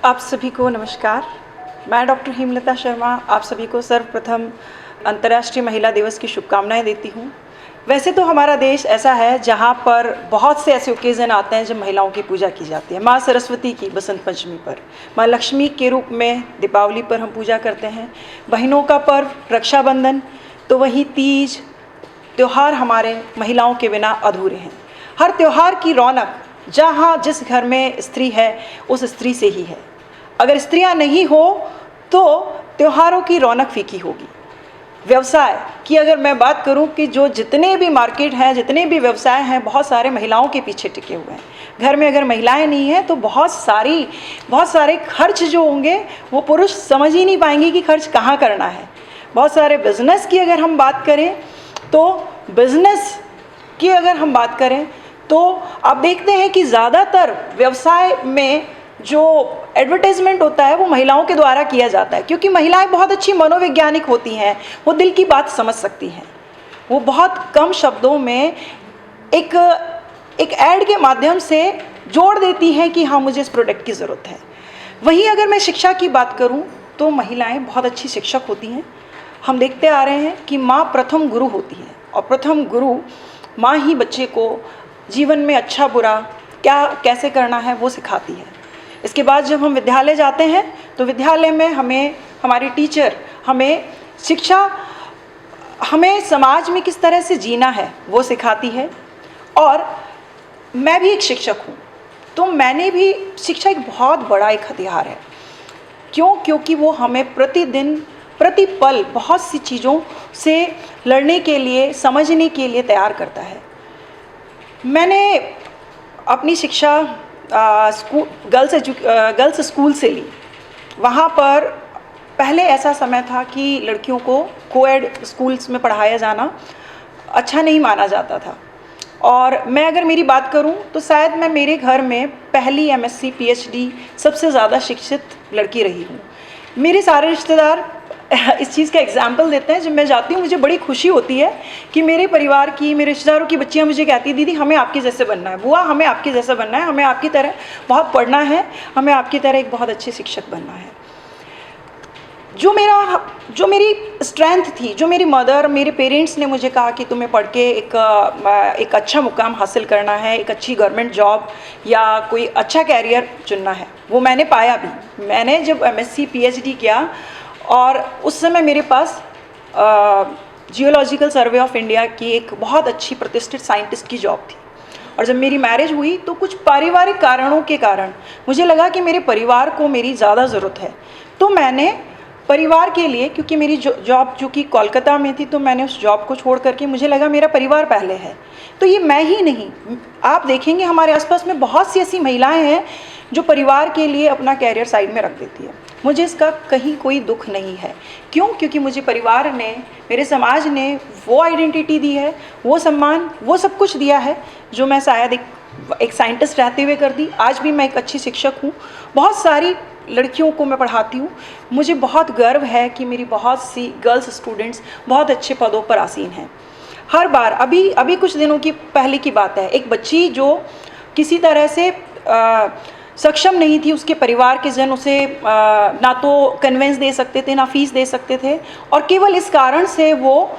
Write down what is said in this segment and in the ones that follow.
आप सभी को नमस्कार। मैं डॉक्टर हेमलता शर्मा आप सभी को सर्वप्रथम अंतर्राष्ट्रीय महिला दिवस की शुभकामनाएं देती हूं। वैसे तो हमारा देश ऐसा है जहां पर बहुत से ऐसे ओकेज़न आते हैं जब महिलाओं की पूजा की जाती है। माँ सरस्वती की बसंत पंचमी पर, माँ लक्ष्मी के रूप में दीपावली पर हम पूजा करते हैं, बहनों का पर्व रक्षाबंधन, तो वहीं तीज त्यौहार हमारे महिलाओं के बिना अधूरे हैं। हर त्यौहार की रौनक जहाँ जिस घर में स्त्री है उस स्त्री से ही है। अगर स्त्रियां नहीं हो तो त्योहारों की रौनक फीकी होगी। व्यवसाय की अगर मैं बात करूं कि जो जितने भी मार्केट हैं, जितने भी व्यवसाय हैं, बहुत सारे महिलाओं के पीछे टिके हुए हैं। घर में अगर महिलाएं नहीं हैं तो बहुत सारे खर्च जो होंगे वो पुरुष समझ ही नहीं पाएंगे कि खर्च कहाँ करना है। बहुत सारे बिजनेस की अगर हम बात करें तो आप देखते हैं कि ज़्यादातर व्यवसाय में जो एडवर्टाइजमेंट होता है वो महिलाओं के द्वारा किया जाता है, क्योंकि महिलाएं बहुत अच्छी मनोवैज्ञानिक होती हैं, वो दिल की बात समझ सकती हैं। वो बहुत कम शब्दों में एक ऐड के माध्यम से जोड़ देती हैं कि हाँ मुझे इस प्रोडक्ट की ज़रूरत है। वहीं अगर मैं शिक्षा की बात करूं तो महिलाएं बहुत अच्छी शिक्षक होती हैं। हम देखते आ रहे हैं कि माँ प्रथम गुरु होती है और प्रथम गुरु माँ ही बच्चे को जीवन में अच्छा बुरा क्या कैसे करना है वो सिखाती है। इसके बाद जब हम विद्यालय जाते हैं तो विद्यालय में हमारी टीचर हमें समाज में किस तरह से जीना है वो सिखाती है। और मैं भी एक शिक्षक हूँ, तो मैंने भी शिक्षा एक बहुत बड़ा एक हथियार है। क्योंकि वो हमें प्रतिदिन प्रतिपल बहुत सी चीज़ों से लड़ने के लिए, समझने के लिए तैयार करता है। मैंने अपनी शिक्षा गर्ल्स स्कूल से ली। वहाँ पर पहले ऐसा समय था कि लड़कियों को कोएड स्कूल्स में पढ़ाया जाना अच्छा नहीं माना जाता था। और मैं अगर मेरी बात करूं तो शायद मैं मेरे घर में पहली MSc PhD सबसे ज़्यादा शिक्षित लड़की रही हूं। मेरे सारे रिश्तेदार इस चीज़ का एग्जाम्पल देते हैं। जब मैं जाती हूँ मुझे बड़ी खुशी होती है कि मेरे रिश्तेदारों की बच्चियाँ मुझे कहती है दीदी हमें आपके जैसे बनना है, बुआ हमें आपके जैसा बनना है, हमें आपकी तरह बहुत पढ़ना है, हमें आपकी तरह एक बहुत अच्छे शिक्षक बनना है। जो मेरी स्ट्रेंथ थी, जो मेरी मदर, मेरे पेरेंट्स ने मुझे कहा कि तुम्हें पढ़ के एक अच्छा मुकाम हासिल करना है, एक अच्छी गवर्नमेंट जॉब या कोई अच्छा कैरियर चुनना है, वो मैंने पाया भी। मैंने जब MSc PhD किया और उस समय मेरे पास जियोलॉजिकल सर्वे ऑफ इंडिया की एक बहुत अच्छी प्रतिष्ठित साइंटिस्ट की जॉब थी। और जब मेरी मैरिज हुई तो कुछ पारिवारिक कारणों के कारण मुझे लगा कि मेरे परिवार को मेरी ज़्यादा ज़रूरत है। तो मैंने परिवार के लिए, क्योंकि मेरी जॉब जो कि कोलकाता में थी, तो मैंने उस जॉब को छोड़ करके मुझे लगा मेरा परिवार पहले है। तो ये मैं ही नहीं, आप देखेंगे हमारे आसपास में बहुत सी ऐसी महिलाएं हैं जो परिवार के लिए अपना कैरियर साइड में रख देती है। मुझे इसका कहीं कोई दुख नहीं है। क्योंकि मुझे परिवार ने, मेरे समाज ने वो आइडेंटिटी दी है, वो सम्मान, वो सब कुछ दिया है जो मैं शायद एक साइंटिस्ट रहते हुए कर दी। आज भी मैं एक अच्छी शिक्षक हूँ, बहुत सारी लड़कियों को मैं पढ़ाती हूँ। मुझे बहुत गर्व है कि मेरी बहुत सी गर्ल्स स्टूडेंट्स बहुत अच्छे पदों पर आसीन हैं। हर बार अभी कुछ दिनों की पहले की बात है, एक बच्ची जो किसी तरह से सक्षम नहीं थी, उसके परिवार के जन उसे ना तो कन्वेंस दे सकते थे, ना फीस दे सकते थे, और केवल इस कारण से वो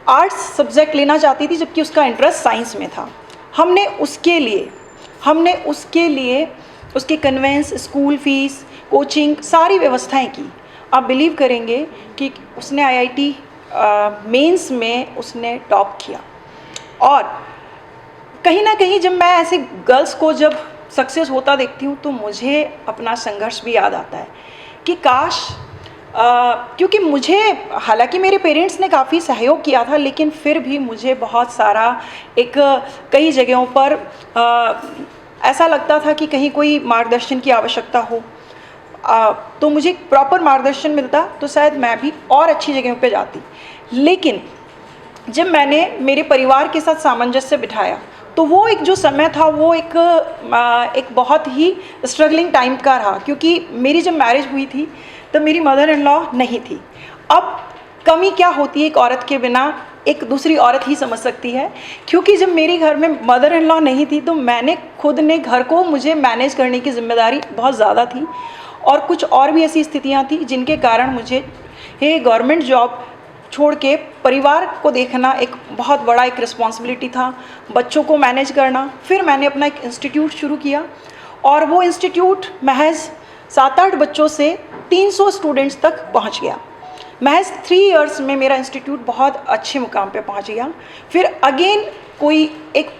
आर्ट्स सब्जेक्ट लेना चाहती थी जबकि उसका इंटरेस्ट साइंस में था। हमने उसके लिए उसके कन्वेंस, स्कूल फीस, कोचिंग, सारी व्यवस्थाएं की। आप बिलीव करेंगे कि उसने IIT मेंस में उसने टॉप किया। और कहीं ना कहीं जब मैं ऐसे गर्ल्स को जब सक्सेस होता देखती हूँ तो मुझे अपना संघर्ष भी याद आता है कि काश क्योंकि मुझे, हालांकि मेरे पेरेंट्स ने काफ़ी सहयोग किया था, लेकिन फिर भी मुझे बहुत सारा कई जगहों पर ऐसा लगता था कि कहीं कोई मार्गदर्शन की आवश्यकता हो, तो मुझे प्रॉपर मार्गदर्शन मिलता तो शायद मैं भी और अच्छी जगहों पे जाती। लेकिन जब मैंने मेरे परिवार के साथ सामंजस्य बिठाया तो वो एक जो समय था वो एक बहुत ही स्ट्रगलिंग टाइम का रहा, क्योंकि मेरी जब मैरिज हुई थी तब मेरी मदर इन लॉ नहीं थी। अब कमी क्या होती है एक औरत के बिना, एक दूसरी औरत ही समझ सकती है। क्योंकि जब मेरे घर में मदर इन लॉ नहीं थी तो मैंने खुद ने घर को मुझे मैनेज करने की जिम्मेदारी बहुत ज़्यादा थी। और कुछ और भी ऐसी स्थितियाँ थी जिनके कारण मुझे ये गवर्नमेंट जॉब छोड़ के परिवार को देखना एक बहुत बड़ा एक रिस्पॉन्सिबिलिटी था, बच्चों को मैनेज करना। फिर मैंने अपना एक इंस्टीट्यूट शुरू किया और वो इंस्टीट्यूट महज 7-8 बच्चों से 300 स्टूडेंट्स तक पहुंच गया। महज 3 इयर्स में मेरा इंस्टीट्यूट बहुत अच्छे मुकाम पे पहुंच गया। फिर अगेन कोई एक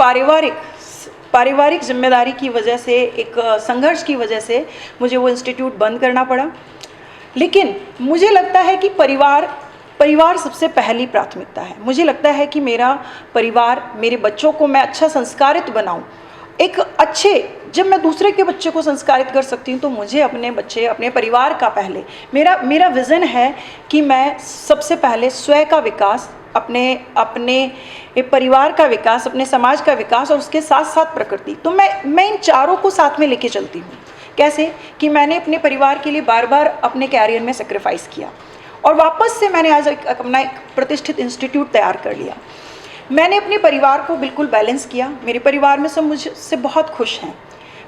पारिवारिक जिम्मेदारी की वजह से, एक संघर्ष की वजह से मुझे वो इंस्टीट्यूट बंद करना पड़ा। लेकिन मुझे लगता है कि परिवार सबसे पहली प्राथमिकता है। मुझे लगता है कि मेरा परिवार, मेरे बच्चों को मैं अच्छा संस्कारित बनाऊं, एक अच्छे, जब मैं दूसरे के बच्चे को संस्कारित कर सकती हूँ तो मुझे अपने बच्चे, अपने परिवार का पहले, मेरा विज़न है कि मैं सबसे पहले स्वयं का विकास, अपने परिवार का विकास, अपने समाज का विकास और उसके साथ साथ प्रकृति। तो मैं इन चारों को साथ में लेके चलती हूँ। कैसे कि मैंने अपने परिवार के लिए बार बार अपने कैरियर में सेक्रीफाइस किया और वापस से मैंने आज अपना एक प्रतिष्ठित इंस्टीट्यूट तैयार कर लिया। मैंने अपने परिवार को बिल्कुल बैलेंस किया। मेरे परिवार में सब मुझसे बहुत खुश हैं।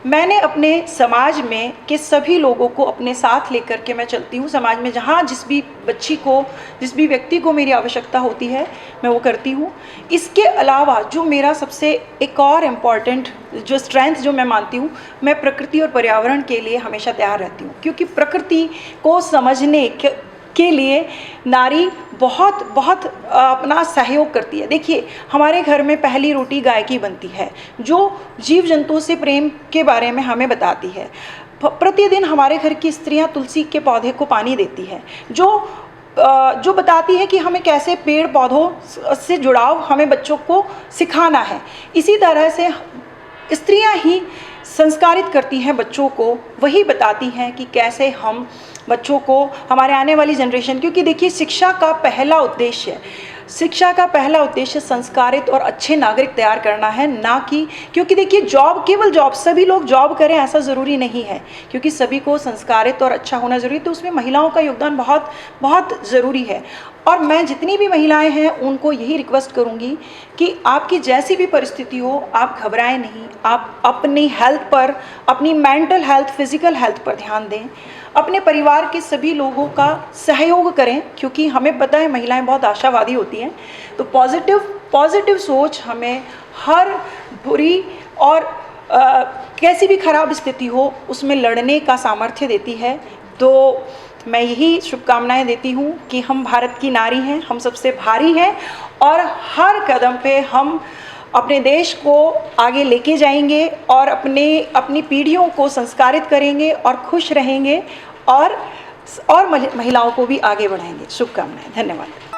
मैंने अपने समाज में के सभी लोगों को अपने साथ लेकर के मैं चलती हूँ। समाज में जहाँ जिस भी व्यक्ति को मेरी आवश्यकता होती है मैं वो करती हूँ। इसके अलावा जो मेरा सबसे एक और इम्पॉर्टेंट जो स्ट्रेंथ जो मैं मानती हूँ, मैं प्रकृति और पर्यावरण के लिए हमेशा तैयार रहती हूँ, क्योंकि प्रकृति को समझने के लिए नारी बहुत अपना सहयोग करती है। देखिए, हमारे घर में पहली रोटी गाय की बनती है, जो जीव जंतुओं से प्रेम के बारे में हमें बताती है। प्रतिदिन हमारे घर की स्त्रियां तुलसी के पौधे को पानी देती है, जो बताती है कि हमें कैसे पेड़ पौधों से जुड़ाव हमें बच्चों को सिखाना है। इसी तरह से स्त्रियां ही संस्कारित करती हैं बच्चों को, वही बताती हैं कि कैसे हम बच्चों को, हमारे आने वाली जनरेशन, क्योंकि देखिए शिक्षा का पहला उद्देश्य संस्कारित और अच्छे नागरिक तैयार करना है, ना कि, क्योंकि देखिए केवल जॉब, सभी लोग जॉब करें ऐसा ज़रूरी नहीं है, क्योंकि सभी को संस्कारित और अच्छा होना ज़रूरी है। तो उसमें महिलाओं का योगदान बहुत ज़रूरी है। और मैं जितनी भी महिलाएं हैं उनको यही रिक्वेस्ट करूंगी कि आपकी जैसी भी परिस्थिति हो, आप घबराएं नहीं। आप अपनी हेल्थ पर, अपनी मेंटल हेल्थ, फिजिकल हेल्थ पर ध्यान दें। अपने परिवार के सभी लोगों का सहयोग करें, क्योंकि हमें पता है महिलाएं बहुत आशावादी होती हैं। तो पॉजिटिव सोच हमें हर बुरी और कैसी भी खराब स्थिति हो उसमें लड़ने का सामर्थ्य देती है। तो मैं यही शुभकामनाएं देती हूँ कि हम भारत की नारी हैं, हम सबसे भारी हैं और हर कदम पे हम अपने देश को आगे लेके जाएंगे और अपनी पीढ़ियों को संस्कारित करेंगे और खुश रहेंगे और महिलाओं को भी आगे बढ़ाएंगे। शुभकामनाएं। धन्यवाद।